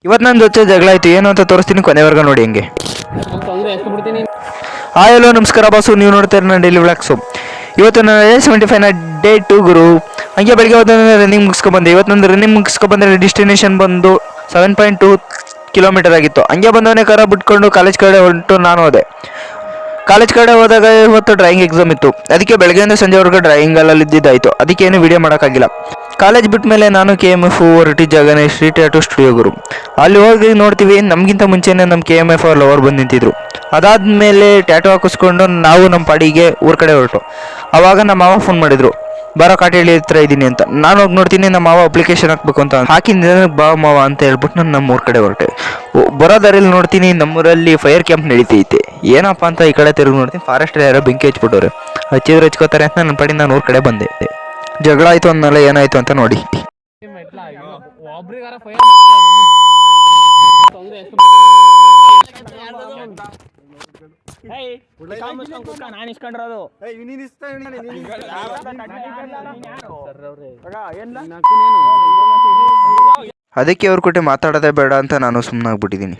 ಇವತ್ತು ನನ್ನ ಜೊತೆ ಜಗಳ ಆಯ್ತು, ಏನು ಅಂತ ತೋರಿಸ್ತೀನಿ, ಕೊನೆವರೆಗೂ ನೋಡಿ ಹೆಂಗೆ. ಹಾಯ್ ಹಲೋ ನಮಸ್ಕಾರ ಬಾಸು, ನೀವು ನೋಡ್ತಾರೆ ನಾನು ಡೈಲಿ ವ್ಲಾಗ್ಸು. ಇವತ್ತು ನಾನು A75ನ ಡೇ 2 ಗುರು. ಹಂಗೆ ಬೆಳಗ್ಗೆ ಹೋದ್ರೆ ರನ್ನಿಂಗ್ ಮುಗಿಸ್ಕೊಬಂದೆ. ಇವತ್ತು ನಂದು ರನ್ನಿಂಗ್ ಮುಗಿಸ್ಕೊಬಂದರೆ ಡೆಸ್ಟಿನೇಷನ್ ಬಂದು 7.2 ಕಿಲೋಮೀಟರ್ ಆಗಿತ್ತು. ಹಂಗೆ ಬಂದವನೇ ಕಾರ ಬಿಟ್ಕೊಂಡು ಕಾಲೇಜ್ ಕಡೆ ಹೊರಟು ನಾನು ಹೋದೆ. ಕಾಲೇಜ್ ಕಡೆ ಹೋದಾಗ ಇವತ್ತು ಡ್ರಾಯಿಂಗ್ ಎಕ್ಸಾಮ್ ಇತ್ತು. ಅದಕ್ಕೆ ಬೆಳಗ್ಗೆಯಿಂದ ಸಂಜೆವರೆಗೂ ಡ್ರಾಯಿಂಗ್ ಅಲ್ಲಿ ಇದ್ದಿದ್ದಾಯಿತು. ಅದಕ್ಕೇನು ವೀಡಿಯೋ ಮಾಡೋಕ್ಕಾಗಿಲ್ಲ. ಕಾಲೇಜ್ ಬಿಟ್ಟ ಮೇಲೆ ನಾನು KMF ಹೊರಟಿದ್ದ ಜಾಗನೇ ಸ್ಟ್ರೀಟ್ ಟ್ಯಾಟೂ ಸ್ಟುಡಿಯೋ ಗುರು. ಅಲ್ಲಿ ಹೋಗಿ ನೋಡ್ತೀವಿ, ನಮಗಿಂತ ಮುಂಚೆನೇ ನಮ್ಮ KMF ಅವ್ರ ಲವರ್ ಬಂದು ನಿಂತಿದ್ರು. ಅದಾದಮೇಲೆ ಟ್ಯಾಟೂ ಹಾಕಿಸ್ಕೊಂಡು ನಾವು ನಮ್ಮ ಪಾಡಿಗೆ ಊರ ಕಡೆ ಹೊರಟು. ಆವಾಗ ನಮ್ಮ ಮಾವ ಫೋನ್ ಮಾಡಿದ್ರು, ಬರೋ ಕಾಟೇಳಿ ಹತ್ರ ಇದ್ದೀನಿ ಅಂತ. ನಾನು ಹೋಗಿ ನೋಡ್ತೀನಿ, ನಮ್ಮ ಮಾವ ಅಪ್ಲಿಕೇಶನ್ ಹಾಕ್ಬೇಕು ಅಂತ ಹಾಕಿದ ಬಾ ಮಾವ ಅಂತ ಹೇಳ್ಬಿಟ್ಟು ನಾನು ನಮ್ಮ ಊರ ಕಡೆ ಹೊರಟೆ. ಬರೋ ದಾರಿಯಲ್ಲಿ ನೋಡ್ತೀನಿ, ನಮ್ಮೂರಲ್ಲಿ ಫೈರ್ ಕ್ಯಾಂಪ್ ನಡೀತೈತೆ. ಏನಪ್ಪ ಅಂತ ಈ ಕಡೆ ತಿರುಗಿ ನೋಡ್ತೀನಿ, ಫಾರೆಸ್ಟ್ ಯಾರೋ ಬೆಂಕಿ ಹಚ್ಬಿಟ್ಟವ್ರೆ. ಹಚ್ಚಿದ್ರೆ ಹಚ್ಕೋತಾರೆ ಅಂತ ನನ್ನ ಪಾಡಿ ನಾನು ಊರ ಕಡೆ ಬಂದೆ. ಜಗಳ ಆಯಿತು ಅಂದಮೇಲೆ ಏನಾಯಿತು ಅಂತ ನೋಡಿ. ಅದಕ್ಕೆ ಅವ್ರ ಕೊಟ್ಟೆ ಮಾತಾಡೋದೇ ಬೇಡ ಅಂತ ನಾನು ಸುಮ್ಮನಾಗ್ಬಿಟ್ಟಿದ್ದೀನಿ.